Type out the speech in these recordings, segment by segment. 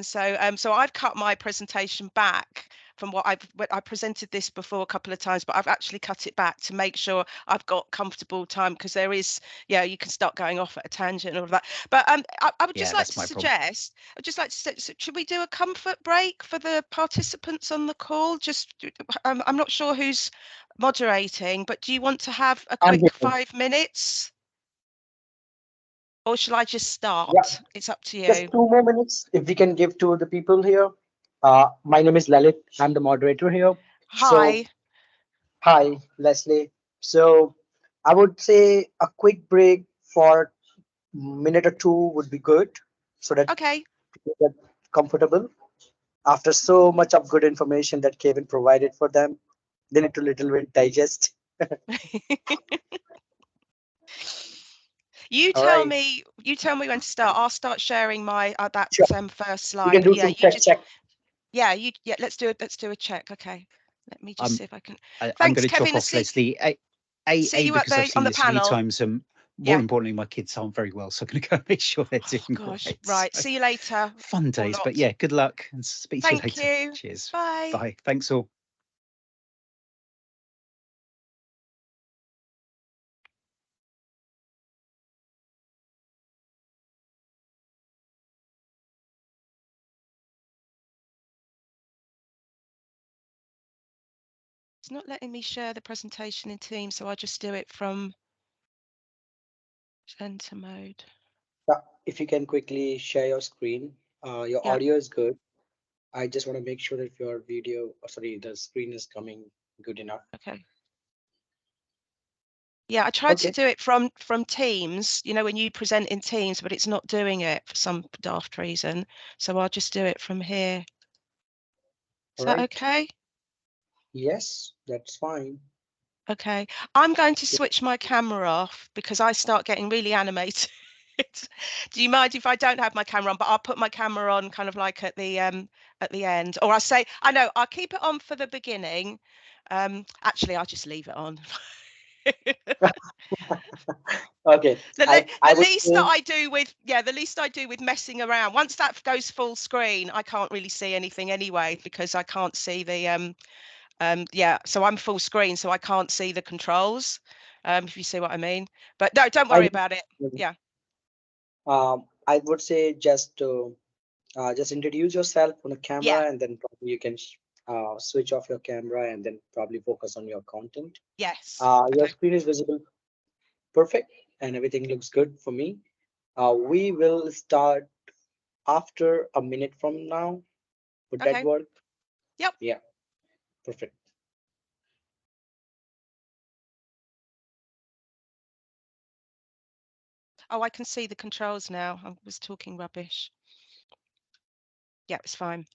So I've cut my presentation back from what I presented this before a couple of times, but I've actually cut it back to make sure I've got comfortable time, because there is, you can start going off at a tangent and all of that. But I would just like to suggest, should we do a comfort break for the participants on the call? Just, I'm not sure who's moderating, but do you want to have a quick 5 minutes? Or shall I just start? Yeah. It's up to you. Just 2 more minutes if we can give to the people here. My name is Lalit. I'm the moderator here. Hi. So, hi, Leslie. So I would say a quick break for minute or two would be good so that Okay. people get comfortable. After so much of good information that Kevin provided for them, they need to little bit digest. You All tell right. me when to start. I'll start sharing my that Sure. first slide. We can do But some you check just check. let's do a check. Okay. Let me just see if I can. I'm Thanks, going to Kevin. chop off Leslie. See you Because I've seen on the this many panel. times. More importantly, my kids aren't very well, so I'm going to go and make sure they're doing Gosh, right. See you later. Fun days, but yeah, good luck and speak to you later. Thank you. Cheers. Bye. Bye. Thanks all. It's not letting me share the presentation in Teams, so I'll just do it from center mode. If you can quickly share your screen, your audio is good. I just want to make sure that your video, the screen is coming good enough. Okay. Yeah, I tried to do it from Teams, when you present in Teams, but it's not doing it for some daft reason. So I'll just do it from here. Is that okay? Yes, that's fine. Okay, I'm going to switch my camera off because I start getting really animated. Do you mind if I don't have my camera on? But I'll put my camera on kind of like at the end, or I'll keep it on for the beginning. Actually, I'll just leave it on. Okay. The least I do with messing around, once that goes full screen, I can't really see anything anyway, because I can't see the so I'm full screen, so I can't see the controls, if you see what I mean. But no, don't worry about it. Yeah. I would say just introduce yourself on the camera, and then probably you can switch off your camera and then probably focus on your content. Yes. Your screen is visible perfect and everything looks good for me. We will start after a minute from now. Would that work? Yep. Yeah, perfect. Oh, I can see the controls now. I was talking rubbish. Yeah, it's fine.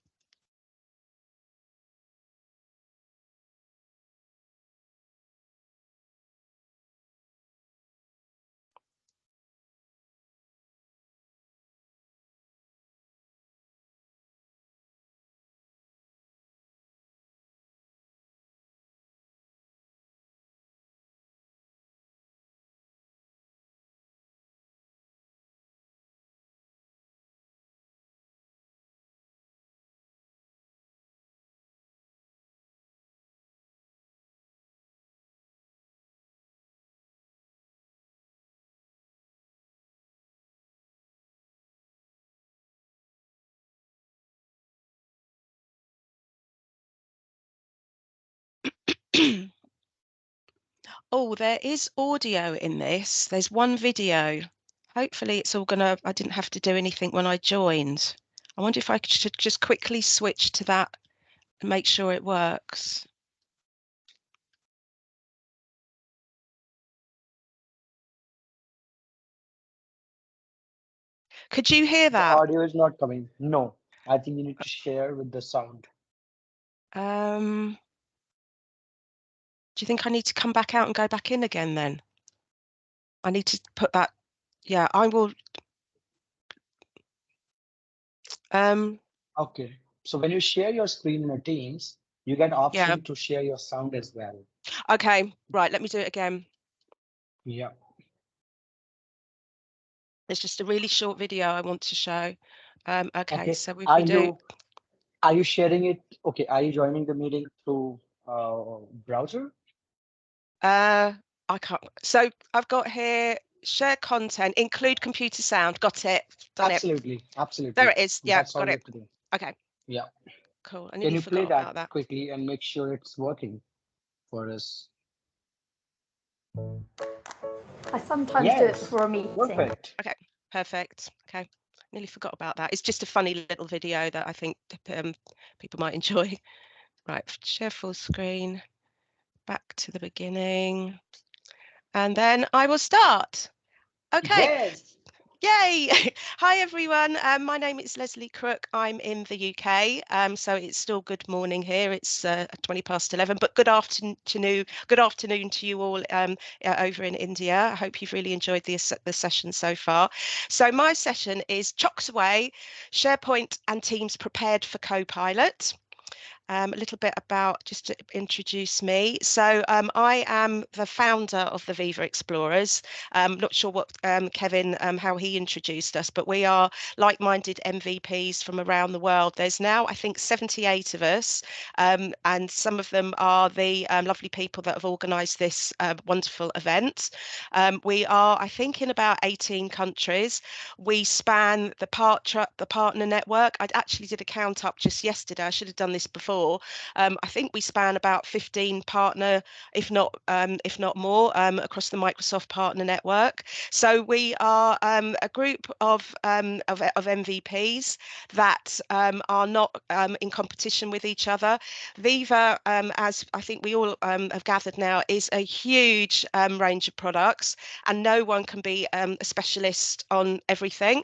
Oh, there is audio in this. There's one video. Hopefully it's all I didn't have to do anything when I joined. I wonder if I should just quickly switch to that and make sure it works. Could you hear that? The audio is not coming. No, I think you need to share with the sound. Do you think I need to come back out and go back in again then? I need to put that. Yeah, I will. Okay. So when you share your screen in your Teams, you get option to share your sound as well. Okay, right. Let me do it again. Yeah. It's just a really short video I want to show. Okay, so if Are we do, you sharing it? Okay, are you joining the meeting through browser? I can't. So I've got here share content, include computer sound. Got it. Done it. Absolutely, absolutely. There it is. Yeah, That's all got you it. have to do. Okay, Yeah. cool. I Can nearly you play forgot about that that. quickly and make sure it's working for us? I sometimes do it Yes. before a meeting. Perfect. Okay, perfect. Okay, nearly forgot about that. It's just a funny little video that I think people might enjoy. Right, share full screen. Back to the beginning, and then I will start. Okay. Yes. Yay! Hi everyone. My name is Leslie Crook. I'm in the UK, so it's still good morning here. It's 20 past 11, but good afternoon to you all over in India. I hope you've really enjoyed the session so far. So my session is Chocks Away, SharePoint and Teams prepared for Copilot. A little bit about, just to introduce me. So I am the founder of the Viva Explorers. Not sure what Kevin, how he introduced us, but we are like-minded MVPs from around the world. There's now, I think, 78 of us, and some of them are the lovely people that have organised this wonderful event. We are, I think, in about 18 countries. We span the partner network. I actually did a count up just yesterday. I should have done this before. I think we span about 15 partner, if not more, across the Microsoft partner network. So we are a group of MVPs that are not in competition with each other. Viva, as I think we all have gathered now, is a huge range of products, and no one can be a specialist on everything.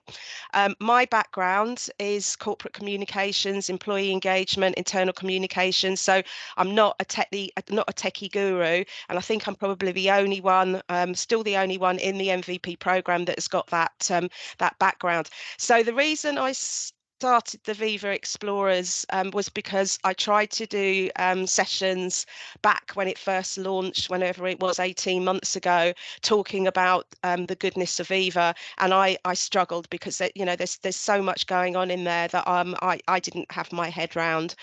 My background is corporate communications, employee engagement, internal communications. So I'm not a techie guru, and I think I'm probably the only one, still the only one in the MVP program that has got that background. So the reason I started the Viva Explorers was because I tried to do sessions back when it first launched, whenever it was 18 months ago, talking about the goodness of Viva, and I struggled because there's so much going on in there that I didn't have my head round.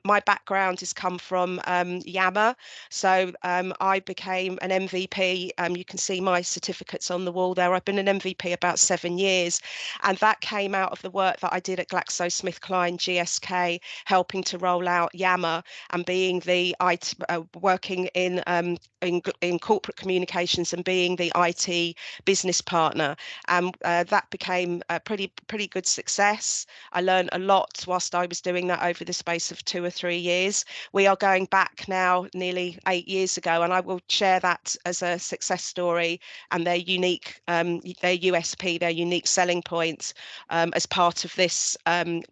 My background has come from Yammer, so I became an MVP. You can see my certificates on the wall there. I've been an MVP about 7 years, and that came out of the work that I did at GlaxoSmithKline GSK, helping to roll out Yammer and being the working in corporate communications and being the IT business partner, and that became a pretty good success. I learned a lot whilst I was doing that over the space of 2 or 3 years. We are going back now nearly 8 years ago, and I will share that as a success story and their unique their USP, their unique selling points as part of this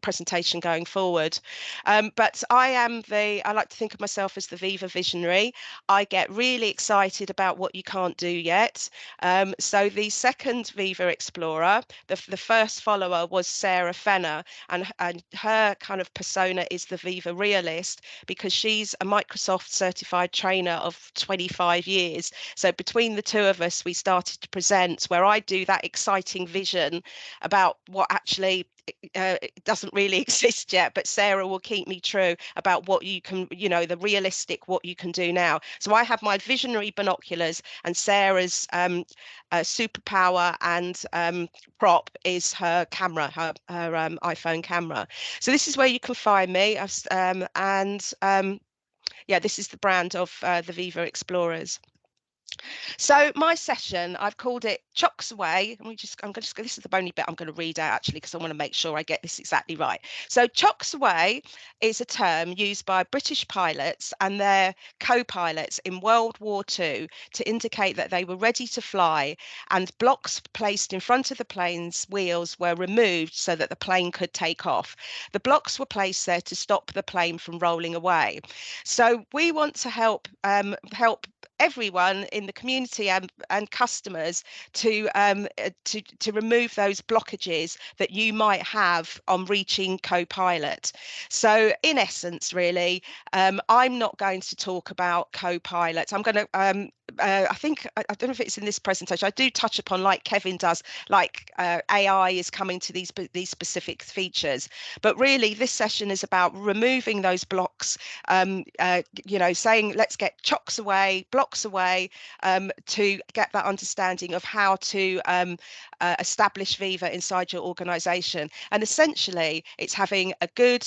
presentation going forward. But I like to think of myself as the Viva visionary. I get really excited about what you can't do yet. So the second Viva Explorer, the first follower was Sarah Fenner, and her kind of persona is the Viva realist, because she's a Microsoft certified trainer of 25 years. So between the two of us, we started to present where I do that exciting vision about what actually it doesn't really exist yet, but Sarah will keep me true about what you can, the realistic, what you can do now. So I have my visionary binoculars, and Sarah's superpower and prop is her camera, her iPhone camera. So this is where you can find me, yeah, this is the brand of the Viva Explorers. So my session, I've called it Chocks Away. This is the only bit I'm going to read out actually, because I want to make sure I get this exactly right. So Chocks Away is a term used by British pilots and their co-pilots in World War II to indicate that they were ready to fly, and blocks placed in front of the plane's wheels were removed so that the plane could take off. The blocks were placed there to stop the plane from rolling away. So we want to help everyone in the community and customers to remove those blockages that you might have on reaching Copilot. So in essence, really, I'm not going to talk about Copilot. I'm going to I think I don't know if it's in this presentation. I do touch upon, like Kevin does, like AI is coming to these specific features. But really, this session is about removing those blocks. You know, saying let's get chocks away, blocks away, to get that understanding of how to establish Viva inside your organisation. And essentially, it's having a good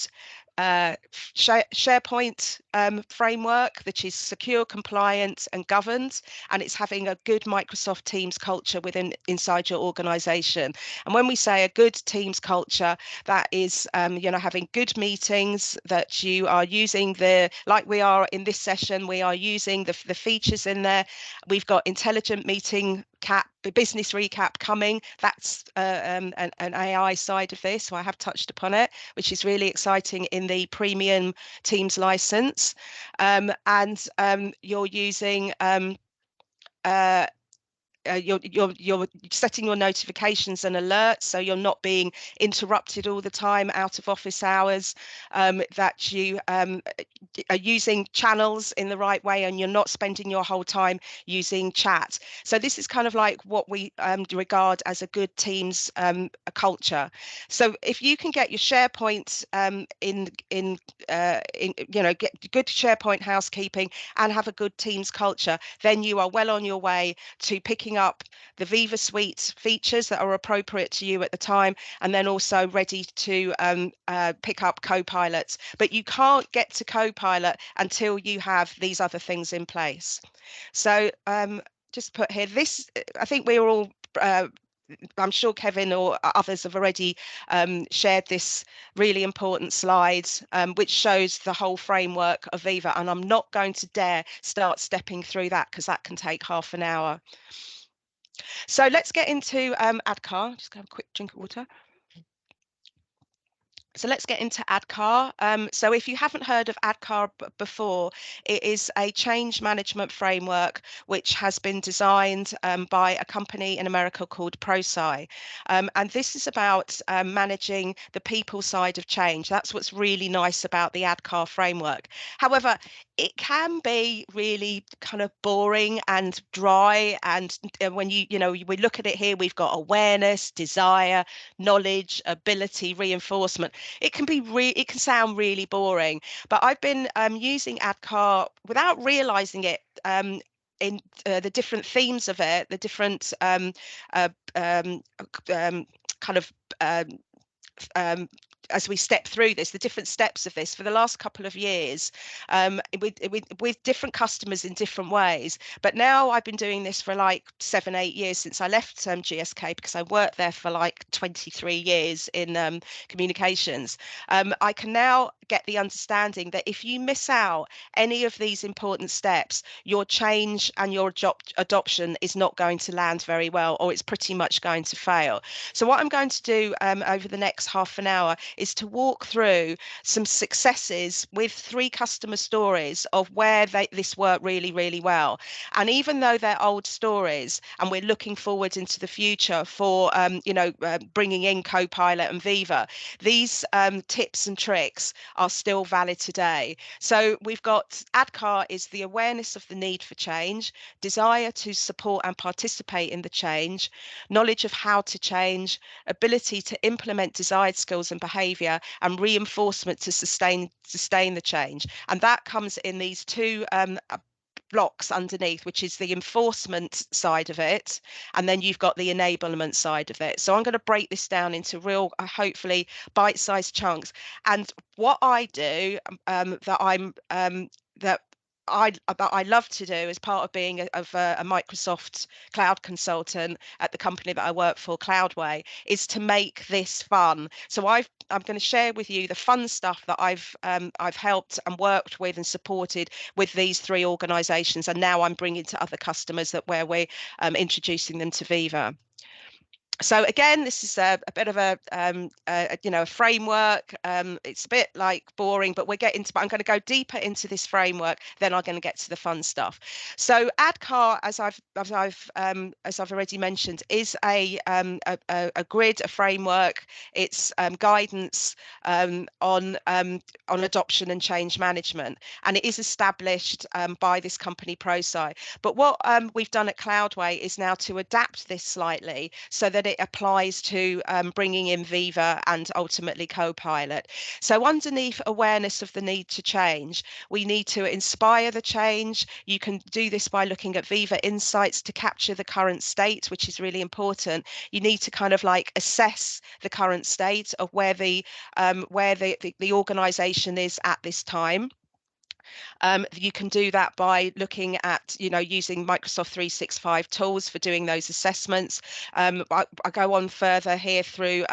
SharePoint framework that is secure, compliant and governed, and it's having a good Microsoft Teams culture inside your organization. And when we say a good Teams culture, that is you know, having good meetings, that you are using like we are in this session, we are using the features in there. We've got intelligent meeting the business recap coming. That's an AI side of this, so I have touched upon it, which is really exciting in the premium Teams license. And you're using you're setting your notifications and alerts, so you're not being interrupted all the time out of office hours, that you are using channels in the right way, and you're not spending your whole time using chat. So this is kind of like what we regard as a good Teams a culture. So if you can get your SharePoint in you know, get good SharePoint housekeeping and have a good Teams culture, then you are well on your way to picking up the Viva Suite features that are appropriate to you at the time, and then also ready to pick up Copilot. But you can't get to Copilot until you have these other things in place. So just put here, this, I think we're all I'm sure Kevin or others have already shared this really important slide, which shows the whole framework of Viva, and I'm not going to dare start stepping through that because that can take half an hour. So let's get into ADCAR. Just have a quick drink of water. So let's get into ADCAR. So if you haven't heard of ADCAR before, it is a change management framework which has been designed by a company in America called ProSci. And this is about managing the people side of change. That's what's really nice about the ADCAR framework. However, it can be really kind of boring and dry. And when you know, we look at it here, we've got awareness, desire, knowledge, ability, reinforcement. It can be it can sound really boring, but I've been using ADCAR without realizing it, in the different themes of it, the different kind of as we step through this, the different steps of this for the last couple of years, with different customers in different ways. But now I've been doing this for like 7-8 years since I left GSK, because I worked there for like 23 years in communications. I can now get the understanding that if you miss out any of these important steps, your change and your adoption is not going to land very well, or it's pretty much going to fail. So what I'm going to do over the next half an hour is to walk through some successes with 3 customer stories of where this worked really, really well. And even though they're old stories and we're looking forward into the future for, you know, bringing in Copilot and Viva, these tips and tricks are still valid today. So we've got ADCAR is the awareness of the need for change, desire to support and participate in the change, knowledge of how to change, ability to implement desired skills and behaviour, and reinforcement to sustain the change. And that comes in these 2 blocks underneath, which is the enforcement side of it, and then you've got the enablement side of it. So I'm going to break this down into real, hopefully bite-sized chunks. And what I do that I love to do as part of being a Microsoft cloud consultant at the company that I work for, Cloudway, is to make this fun. So I'm going to share with you the fun stuff that I've helped and worked with and supported with these 3 organisations, and now I'm bringing to other customers where we're introducing them to Viva. So again, this is a bit of a framework. It's a bit like boring, but we're getting to. But I'm going to go deeper into this framework. Then I'm going to get to the fun stuff. So ADCAR, as I've already mentioned, is a grid, a framework. It's guidance on adoption and change management, and it is established by this company ProSci. But what we've done at Cloudway is now to adapt this slightly so that it applies to bringing in Viva and ultimately Copilot. So underneath awareness of the need to change, we need to inspire the change. You can do this by looking at Viva Insights to capture the current state, which is really important. You need to kind of like assess the current state of where the organization is at this time. You can do that by looking at, using Microsoft 365 tools for doing those assessments. I go on further here through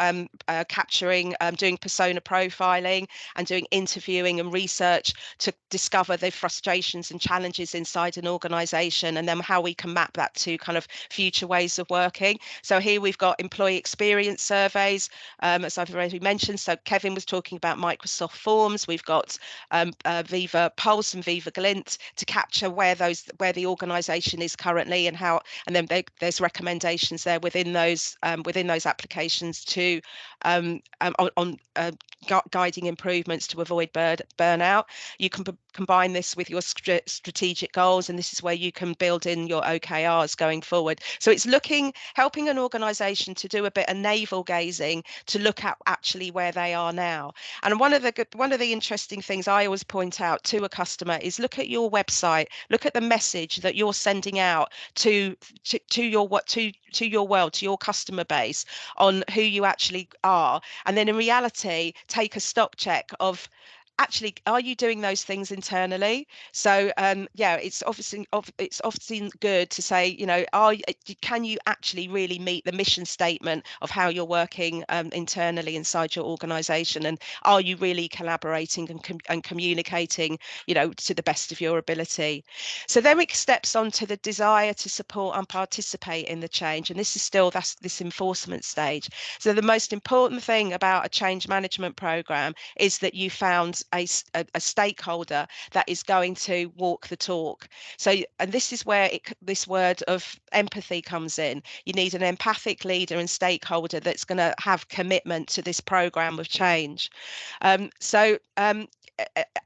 capturing, doing persona profiling and doing interviewing and research to discover the frustrations and challenges inside an organization, and then how we can map that to kind of future ways of working. So here we've got employee experience surveys, as I've already mentioned. So Kevin was talking about Microsoft Forms. We've got Viva Pulse and Viva Glint to capture where the organization is currently and how, and then there's recommendations there within those applications to guiding improvements to avoid burnout. You can combine this with your strategic goals, and this is where you can build in your OKRs going forward. So it's helping an organization to do a bit of navel gazing to look at actually where they are now. And one of the interesting things I always point out to a customer is look at your website, look at the message that you're sending out to your world, to your customer base, on who you actually are, and then in reality take a stock check of, actually, are you doing those things internally? So it's often good to say, can you actually really meet the mission statement of how you're working internally inside your organization, and are you really collaborating and communicating, to the best of your ability? So then it steps on to the desire to support and participate in the change, and that's this enforcement stage. So the most important thing about a change management program is that you found a stakeholder that is going to walk the talk. So, and this is where this word of empathy comes in. You need an empathic leader and stakeholder that's going to have commitment to this program of change.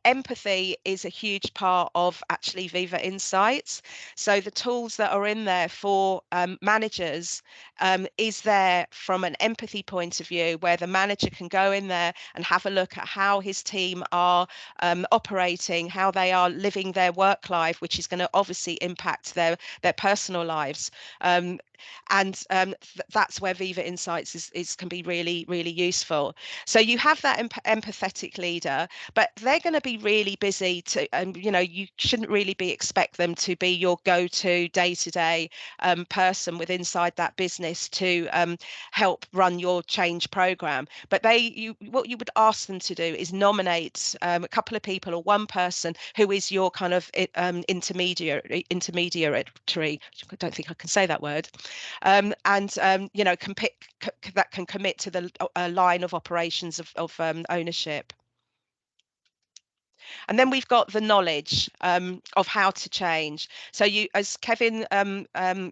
Empathy is a huge part of actually Viva Insights. So the tools that are in there for managers is there from an empathy point of view, where the manager can go in there and have a look at how his team are operating, how they are living their work life, which is going to obviously impact their personal lives. That's where Viva Insights can be really, really useful. So you have that empathetic leader, but they're going to be really busy you shouldn't really expect them to be your go-to day-to-day person with inside that business to help run your change program. But what you would ask them to do is nominate a couple of people or one person who is your kind of intermediary. I don't think I can say that word. That can commit to the line of operations of ownership. And then we've got the knowledge of how to change. So as Kevin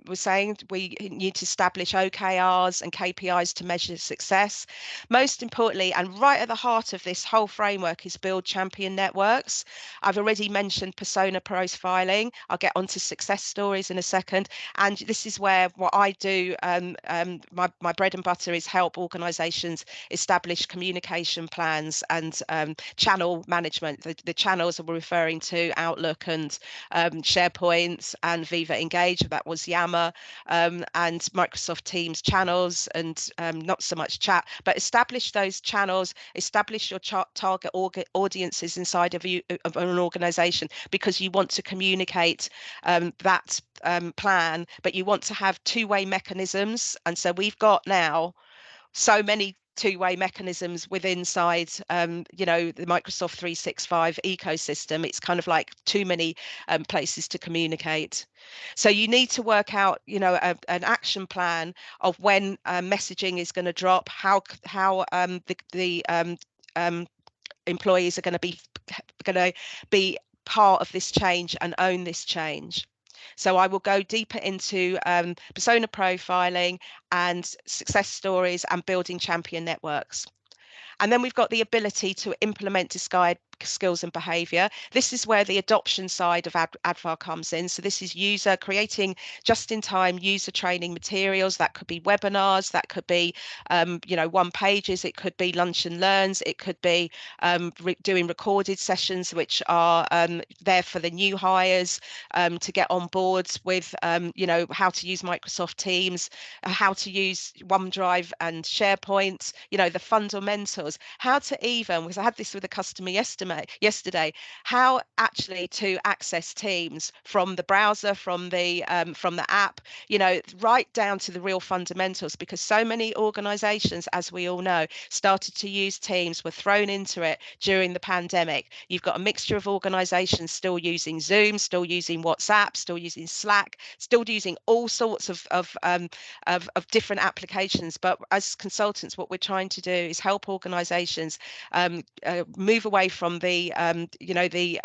was saying, we need to establish OKRs and KPIs to measure success. Most importantly, and right at the heart of this whole framework, is build champion networks. I've already mentioned persona profiling. I'll get onto success stories in a second. And this is where what I do, my bread and butter, is help organizations establish communication plans and channel management. The channels we're referring to Outlook and SharePoint and Viva Engage. That was Yammer, and Microsoft Teams channels, and not so much chat, but establish those channels, establish your target audiences inside of an organization, because you want to communicate that plan, but you want to have two-way mechanisms. And so we've got now so many two-way mechanisms with inside you know, the Microsoft 365 ecosystem. It's kind of like too many places to communicate. So you need to work out, you know, an action plan of when messaging is going to drop, how the employees are going to be part of this change and own this change. So I will go deeper into persona profiling and success stories and building champion networks. And then we've got the ability to implement disguised skills and behavior. This is where the adoption side of ADVAR comes in. So this is creating just-in-time user training materials. That could be webinars, that could be you know, one pages, it could be lunch and learns, it could be doing recorded sessions which are there for the new hires to get on board with you know, how to use Microsoft Teams, how to use OneDrive and SharePoint, you know, the fundamentals, how to even, because I had this with a customer yesterday, how actually to access Teams from the browser, from the app, you know, right down to the real fundamentals, because so many organizations, as we all know, started to use Teams, were thrown into it during the pandemic. You've got a mixture of organizations still using Zoom, still using WhatsApp, still using Slack, still using all sorts of different applications. But as consultants, what we're trying to do is help organizations move away from the you know, the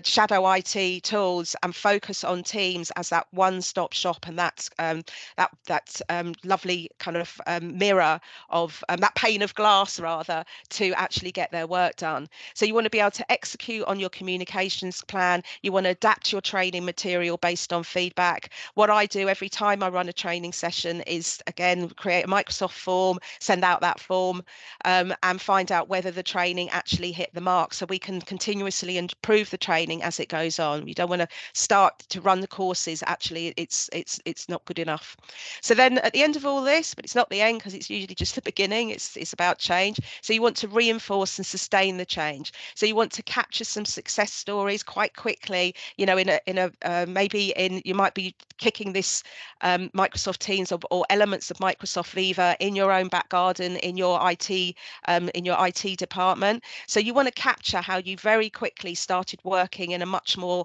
shadow IT tools and focus on Teams as that one-stop shop, and that's that lovely kind of mirror of that pane of glass rather, to actually get their work done. So you want to be able to execute on your communications plan. You want to adapt your training material based on feedback. What I do every time I run a training session is, again, create a Microsoft form, send out that form, and find out whether the training actually hit the mark, so we can continuously improve the training as it goes on. You don't want to start to run the courses, actually it's not good enough. So then at the end of all this, but it's not the end because it's usually just the beginning, it's about change. So you want to reinforce and sustain the change. So you want to capture some success stories quite quickly, you know, you might be kicking this Microsoft Teams or elements of Microsoft Viva in your own back garden, in your IT department. So you want to capture how you very quickly started working in a much more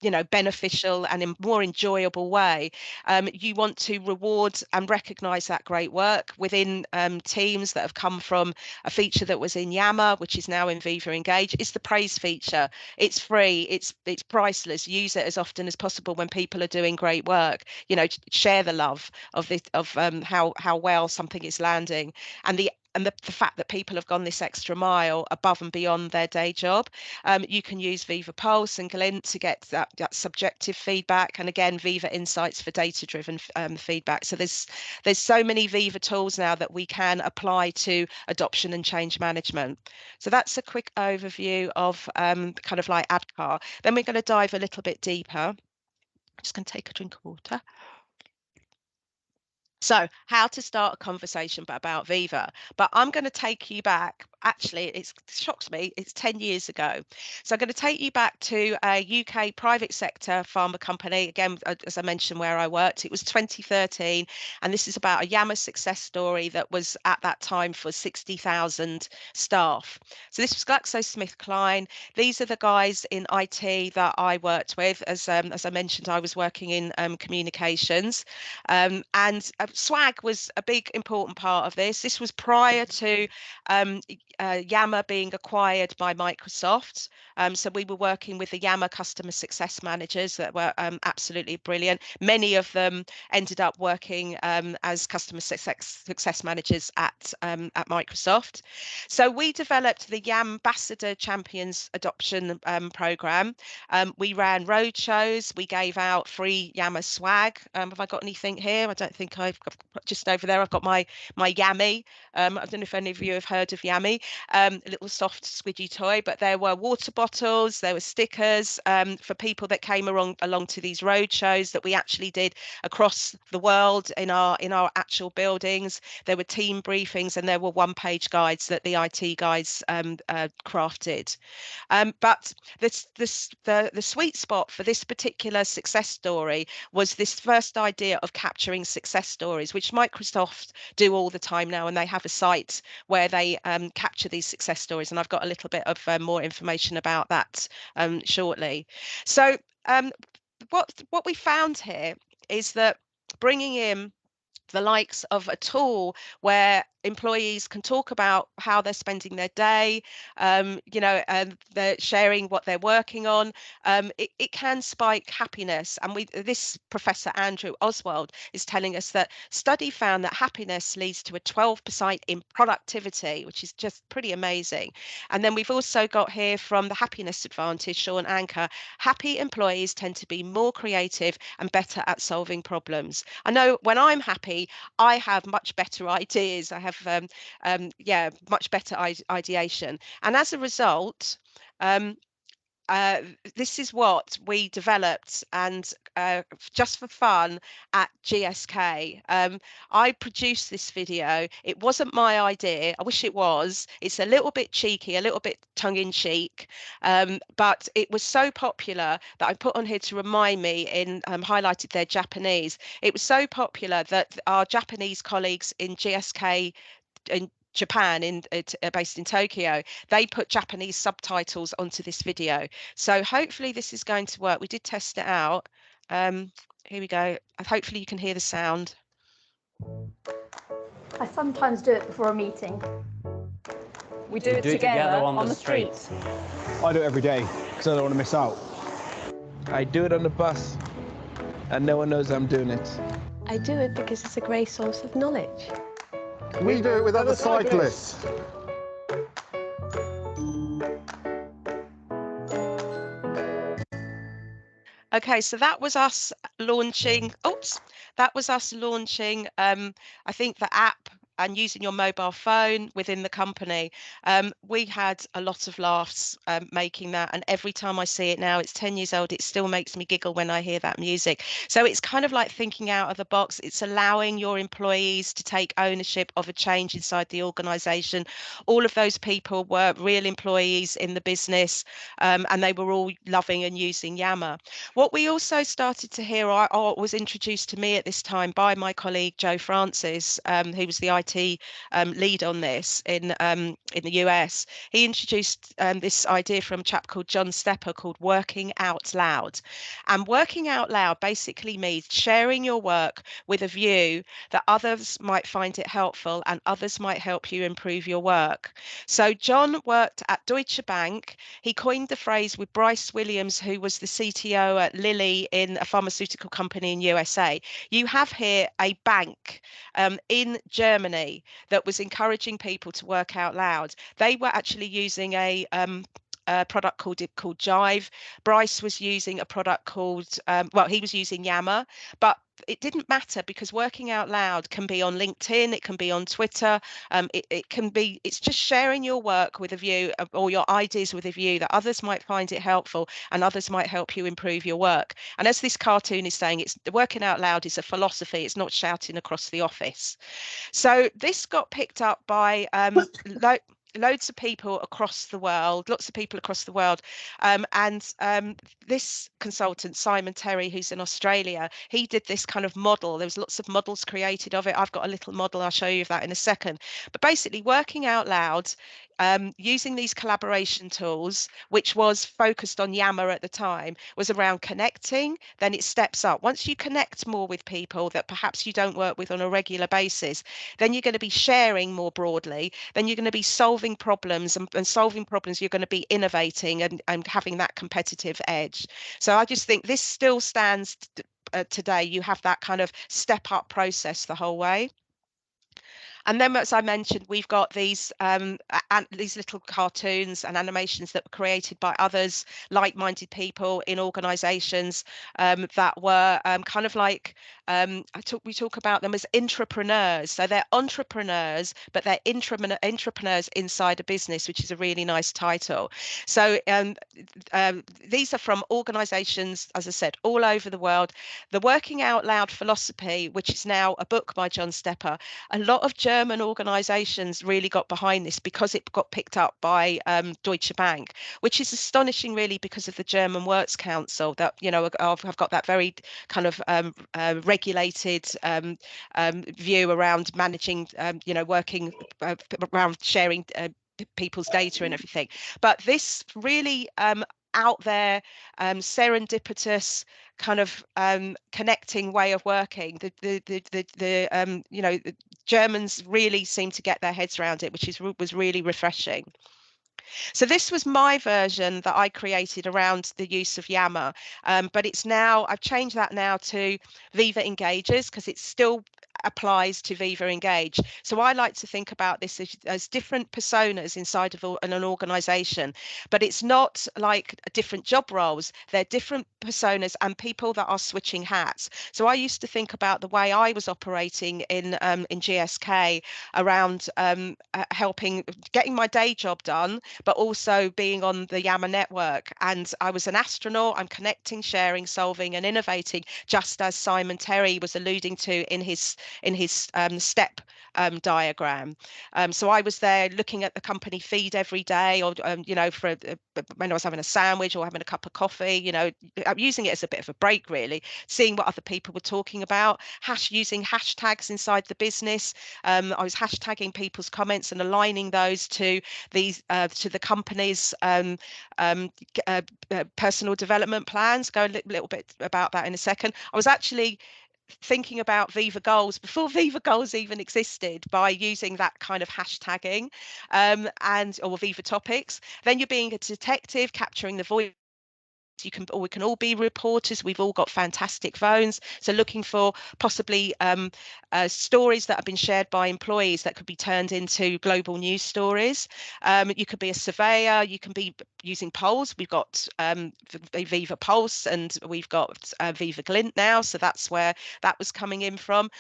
you know, beneficial and more enjoyable way. You want to reward and recognize that great work within teams that have come from a feature that was in Yammer, which is now in Viva Engage. It's the praise feature. It's free, it's priceless. Use it as often as possible when people are doing great work. You know, share the love of how well something is landing, and the fact that people have gone this extra mile above and beyond their day job. You can use Viva Pulse and Glint to get that subjective feedback, and again, Viva Insights for data-driven feedback. So there's so many Viva tools now that we can apply to adoption and change management. So that's a quick overview of kind of like ADCAR. Then we're going to dive a little bit deeper. I'm just going to take a drink of water. So how to start a conversation about Viva, but I'm going to take you back. Actually, it shocks me, it's 10 years ago. So I'm going to take you back to a UK private sector pharma company, again, as I mentioned, where I worked. It was 2013, and this is about a Yammer success story that was at that time for 60,000 staff. So this was GlaxoSmithKline. These are the guys in IT that I worked with. As I mentioned, I was working in communications, and swag was a big important part of this. This was prior to Yammer being acquired by Microsoft. So we were working with the Yammer customer success managers that were absolutely brilliant. Many of them ended up working as customer success managers at Microsoft. So we developed the Yam Ambassador Champions Adoption program. We ran road shows. We gave out free Yammer swag. Have I got anything here? I don't think I've got, just over there. I've got my Yammy. I don't know if any of you have heard of Yammy. me, a little soft squidgy toy, but there were water bottles, there were stickers for people that came along to these road shows that we actually did across the world in our actual buildings. There were team briefings, and there were one-page guides that the IT guys crafted. But the sweet spot for this particular success story was this first idea of capturing success stories, which Microsoft do all the time now, and they have a site where they capture these success stories. And I've got a little bit of more information about that shortly. So what we found here is that bringing in the likes of a tool where employees can talk about how they're spending their day, you know, and they're sharing what they're working on. It can spike happiness. And this Professor Andrew Oswald is telling us that study found that happiness leads to a 12% in productivity, which is just pretty amazing. And then we've also got here from the Happiness Advantage, Sean Anker, happy employees tend to be more creative and better at solving problems. I know when I'm happy, I have much better ideas. I have much better ideation, and as a result, this is what we developed, and just for fun at GSK. I produced this video. It wasn't my idea. I wish it was. It's a little bit cheeky, a little bit tongue-in-cheek, but it was so popular that I put on here to remind me in highlighted their Japanese. It was so popular that our Japanese colleagues in GSK in Japan, based in Tokyo, they put Japanese subtitles onto this video. So hopefully this is going to work. We did test it out. Here we go. Hopefully you can hear the sound. I sometimes do it before a meeting. We do it together on the streets. I do it every day because I don't want to miss out. I do it on the bus and no one knows I'm doing it. I do it because it's a great source of knowledge. We do it with other cyclists. Okay, so that was us launching. Oops, that was us launching. I think the app and using your mobile phone within the company. We had a lot of laughs making that, and every time I see it now, it's 10 years old, it still makes me giggle when I hear that music. So it's kind of like thinking out of the box. It's allowing your employees to take ownership of a change inside the organization. All of those people were real employees in the business, and they were all loving and using Yammer. What we also started to hear, or was introduced to me at this time by my colleague Joe Francis, who was the IT lead on this in the US. He introduced this idea from a chap called John Stepper called working out loud. And working out loud basically means sharing your work with a view that others might find it helpful and others might help you improve your work. So John worked at Deutsche Bank. He coined the phrase with Bryce Williams, who was the CTO at Lilly in a pharmaceutical company in USA. You have here a bank in Germany that was encouraging people to work out loud. They were actually using a product called Jive. Bryce was using a product called, he was using Yammer, but it didn't matter because working out loud can be on LinkedIn, it can be on Twitter, it's just sharing your work with a view or your ideas with a view that others might find it helpful and others might help you improve your work. And as this cartoon is saying, it's working out loud is a philosophy, it's not shouting across the office. So this got picked up by loads of people across the world, lots of people across the world. This consultant, Simon Terry, who's in Australia, he did this kind of model. There was lots of models created of it. I've got a little model. I'll show you that in a second. But basically working out loud, using these collaboration tools, which was focused on Yammer at the time, was around connecting. Then it steps up. Once you connect more with people that perhaps you don't work with on a regular basis, then you're going to be sharing more broadly. Then you're going to be solving problems, and solving problems, you're going to be innovating and having that competitive edge. So I just think this still stands today. You have that kind of step up process the whole way. And then, as I mentioned, we've got these little cartoons and animations that were created by others, like-minded people in organisations that were kind of like, we talk about them as intrapreneurs. So they're entrepreneurs, but they're intrapreneurs inside a business, which is a really nice title. So these are from organisations, as I said, all over the world. The Working Out Loud philosophy, which is now a book by John Stepper, a lot of German organisations really got behind this because it got picked up by Deutsche Bank, which is astonishing, really, because of the German Works Council that, you know, have got that very kind of regulated view around managing, you know, working around sharing people's data and everything. But this really out there, serendipitous kind of connecting way of working, you know, the Germans really seem to get their heads around it, which was really refreshing. So this was my version that I created around the use of Yammer, but I've changed that now to Viva Engages, because it still applies to Viva Engage. So I like to think about this as different personas inside of an organization, but it's not like different job roles. They're different personas and people that are switching hats. So I used to think about the way I was operating in GSK around getting my day job done, but also being on the Yammer network. And I was an astronaut. I'm connecting, sharing, solving, and innovating, just as Simon Terry was alluding to in his step diagram. So I was there looking at the company feed every day, or you know, when I was having a sandwich or having a cup of coffee, you know, using it as a bit of a break, really, seeing what other people were talking about, using hashtags inside the business. I was hashtagging people's comments and aligning those to the company's personal development plans. Go a little bit about that in a second. I was actually thinking about Viva Goals before Viva Goals even existed, by using that kind of hashtagging or Viva Topics. Then you're being a detective, capturing the voice. We can all be reporters. We've all got fantastic phones. So looking for possibly stories that have been shared by employees that could be turned into global news stories. You could be a surveyor. You can be using polls. We've got Viva Pulse, and we've got Viva Glint now. So that's where that was coming in from.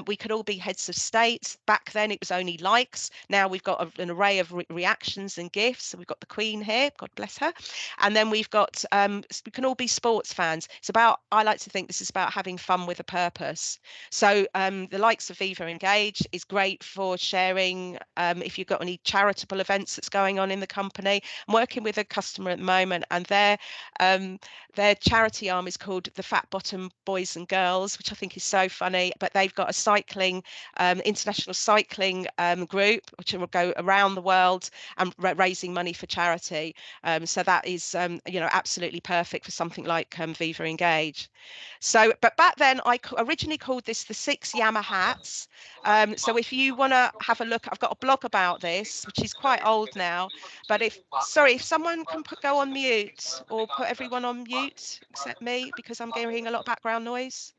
We could all be heads of state. Back then it was only likes. Now we've got an array of reactions and gifs. So we've got the Queen here, God bless her. And then we've got we can all be sports fans. I like to think this is about having fun with a purpose. So the likes of Viva Engage is great for sharing if you've got any charitable events that's going on in the company. I'm working with a customer at the moment, and their charity arm is called the Fat Bottom Boys and Girls, which I think is so funny. But they've got a cycling, international cycling group, which will go around the world and raising money for charity. So that is, you know, absolutely perfect for something like Viva Engage. So, but back then I originally called this the 6 Yammer hats. So if you want to have a look, I've got a blog about this, which is quite old now. But if someone can go on mute, or put everyone on mute except me, because I'm hearing a lot of background noise.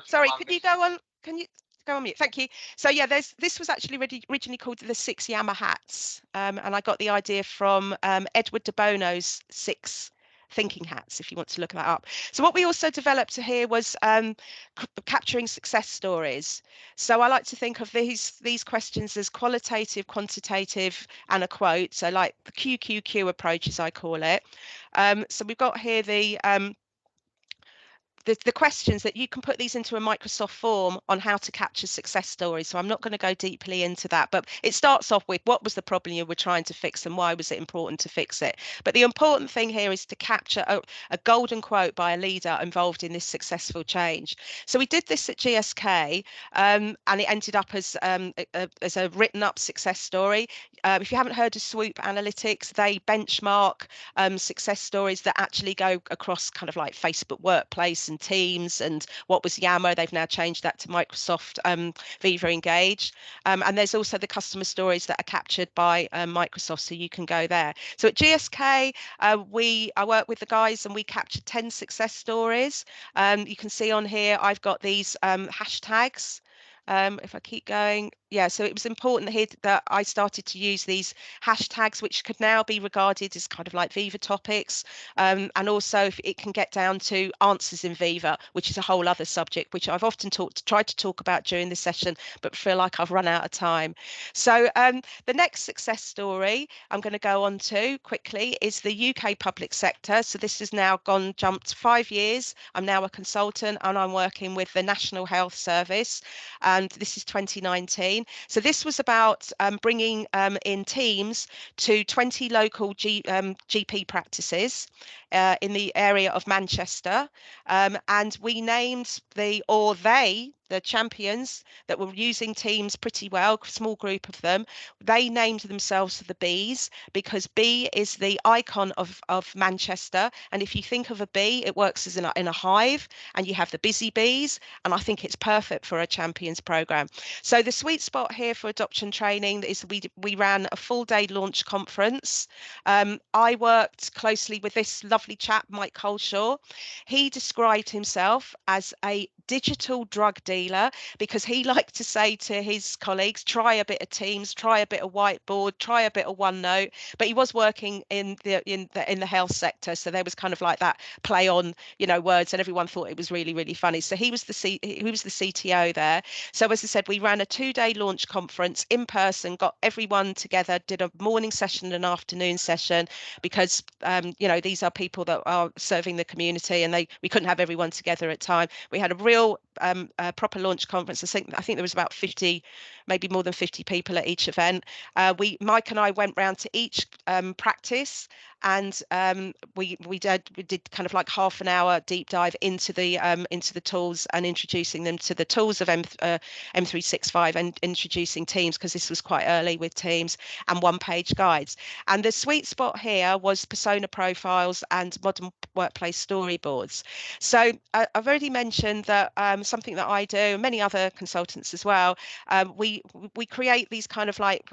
Sorry, could you go on? Can you go on mute? Thank you. So yeah, this was actually originally called the 6 Yammer hats, and I got the idea from Edward de Bono's 6 thinking hats, if you want to look that up. So what we also developed here was capturing success stories. So I like to think of these questions as qualitative, quantitative, and a quote. So like the QQQ approach, as I call it. So we've got here the questions that you can put these into a Microsoft form on how to capture success stories. So I'm not going to go deeply into that, but it starts off with what was the problem you were trying to fix and why was it important to fix it. But the important thing here is to capture a golden quote by a leader involved in this successful change. So we did this at GSK, and it ended up as a written up success story. if you haven't heard of Swoop Analytics, they benchmark success stories that actually go across kind of like Facebook Workplace and Teams, and what was Yammer. They've now changed that to Microsoft Viva Engage. And there's also the customer stories that are captured by Microsoft, so you can go there. So at GSK, I work with the guys and we captured 10 success stories. You can see on here, I've got these hashtags. If I keep going, yeah, so it was important here that I started to use these hashtags, which could now be regarded as kind of like Viva topics. And also if it can get down to answers in Viva, which is a whole other subject, which I've often tried to talk about during this session, but feel like I've run out of time. So the next success story I'm going to go on to quickly is the UK public sector. So this has now jumped 5 years. I'm now a consultant and I'm working with the National Health Service, and this is 2019. So this was about bringing in Teams to 20 local GP practices in the area of Manchester, and we named the champions that were using Teams pretty well, a small group of them. They named themselves the bees, because bee is the icon of Manchester, and if you think of a bee, it works as in a hive, and you have the busy bees, and I think it's perfect for a champions program. So the sweet spot here for adoption training is we ran a full day launch conference. I worked closely with this lovely chap, Mike Coleshaw. He described himself as a digital drug dealer, because he liked to say to his colleagues, try a bit of Teams, try a bit of Whiteboard, try a bit of OneNote. But he was working in the health sector, so there was kind of like that play on, you know, words, and everyone thought it was really, really funny. So he was the CTO there. So as I said, we ran a 2-day launch conference in person, got everyone together, did a morning session and an afternoon session, because you know, these are people that are serving the community, and we couldn't have everyone together at time. We had a real proper launch conference. I think there was about 50, maybe more than 50 people at each event. Mike and I went round to each practice, and we did kind of like half an hour deep dive into the tools and introducing them to the tools of M365 and introducing Teams, because this was quite early with Teams, and one-page guides. And the sweet spot here was persona profiles and modern workplace storyboards. So I've already mentioned that something that I do, and many other consultants as well, we create these kind of like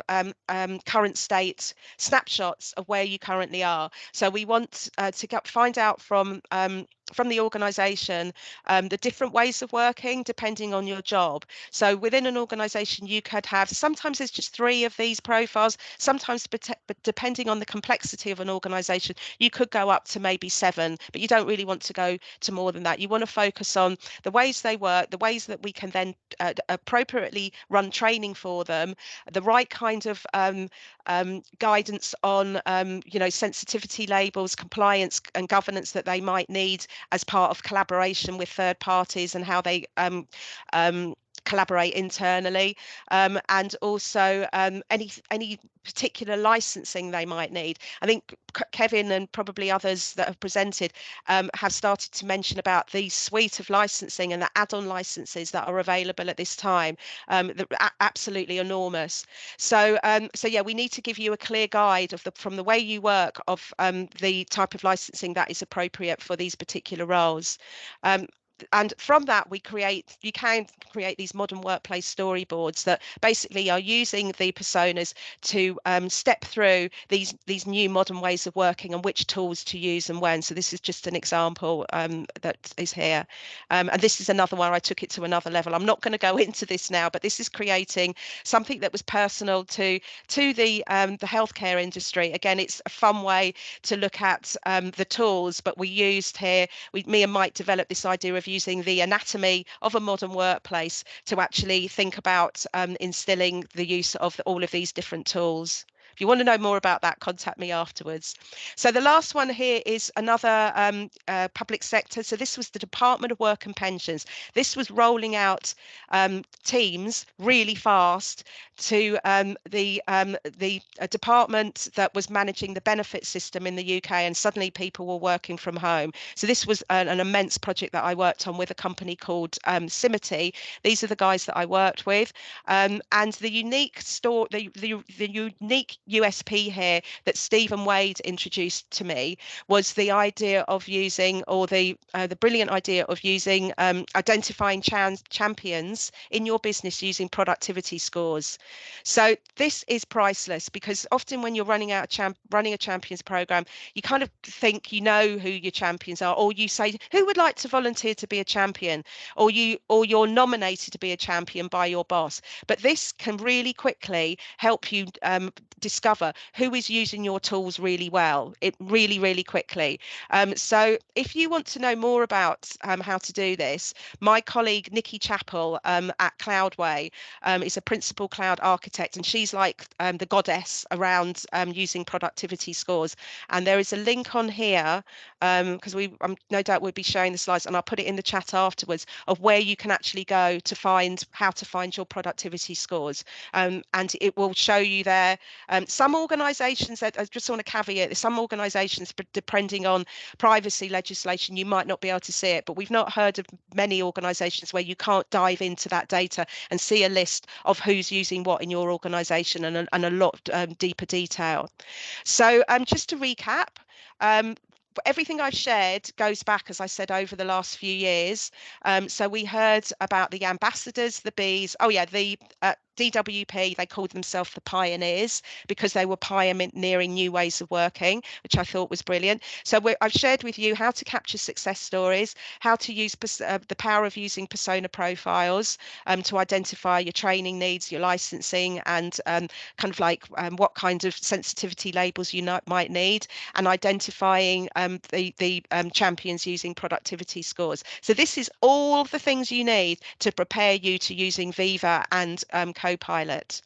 current state snapshots of where you currently are. So we want to find out from the organisation the different ways of working depending on your job. So within an organisation, you could have, sometimes there's just 3 of these profiles, sometimes but depending on the complexity of an organisation, you could go up to maybe 7, but you don't really want to go to more than that. You want to focus on the ways they work, the ways that we can then appropriately run training for them, the right kind of guidance on you know, sensitivity labels, compliance and governance that they might need as part of collaboration with third parties, and how they collaborate internally, and also any particular licensing they might need. I think Kevin and probably others that have presented have started to mention about the suite of licensing and the add-on licenses that are available at this time, that are absolutely enormous. So yeah, we need to give you a clear guide from the way you work of the type of licensing that is appropriate for these particular roles. And from that, you can create these modern workplace storyboards that basically are using the personas to step through these new modern ways of working and which tools to use and when. So this is just an example that is here. And this is another one. I took it to another level. I'm not going to go into this now, but this is creating something that was personal to the healthcare industry. Again, it's a fun way to look at the tools, but we used here, me and Mike developed this idea of using the anatomy of a modern workplace to actually think about instilling the use of all of these different tools. If you want to know more about that, contact me afterwards. So the last one here is another public sector. So this was the Department of Work and Pensions. This was rolling out Teams really fast to the department that was managing the benefit system in the UK, and suddenly people were working from home. So this was an immense project that I worked on with a company called Simity. These are the guys that I worked with, and the unique unique USP here that Stephen Wade introduced to me was the idea of using, or the brilliant idea of using identifying champions in your business using productivity scores. So this is priceless, because often when you're running a champions program, you kind of think you know who your champions are, or you say, who would like to volunteer to be a champion, or you're nominated to be a champion by your boss. But this can really quickly help you discover who is using your tools really well, really quickly. So if you want to know more about how to do this, my colleague Nikki Chappell at Cloudway is a principal cloud architect, and she's like the goddess around using productivity scores. And there is a link on here, because no doubt we'll be sharing the slides, and I'll put it in the chat afterwards, of where you can actually go to find how to find your productivity scores. And it will show you there. Some organisations, I just want to caveat, some organisations, depending on privacy legislation, you might not be able to see it, but we've not heard of many organisations where you can't dive into that data and see a list of who's using what in your organisation, and a lot deeper detail. So just to recap, everything I've shared goes back, as I said, over the last few years. So we heard about the ambassadors, the bees. Oh yeah, the DWP, they called themselves the pioneers because they were pioneering new ways of working, which I thought was brilliant. So I've shared with you how to capture success stories, how to use the power of using persona profiles to identify your training needs, your licensing, and kind of like what kind of sensitivity labels you might need, and identifying the champions using productivity scores. So this is all the things you need to prepare you to using Viva and Copilot.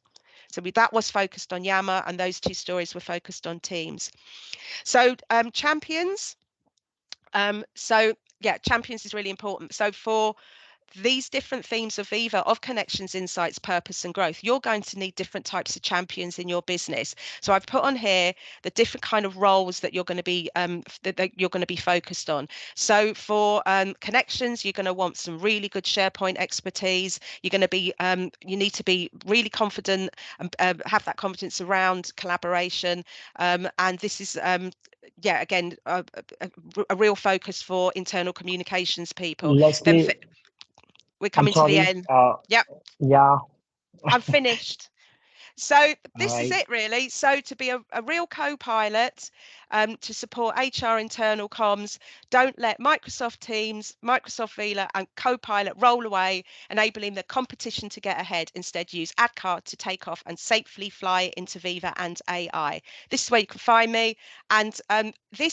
So that was focused on Yammer, and those two stories were focused on Teams. So champions. So yeah, champions is really important. So for these different themes of Viva, of connections, insights, purpose, and growth, you're going to need different types of champions in your business. So I've put on here the different kind of roles that you're going to be focused on. So for connections, you're going to want some really good SharePoint expertise. You're going to be you need to be really confident and have that confidence around collaboration. And this is yeah, again, a real focus for internal communications people. Leslie, We're coming to the end. Yep. Yeah. I'm finished. So this is Right. it really. So to be a real co-pilot, to support HR internal comms, don't let Microsoft Teams, Microsoft Viva and Copilot roll away, enabling the competition to get ahead. Instead, use AdCard to take off and safely fly into Viva and AI. This is where you can find me. And every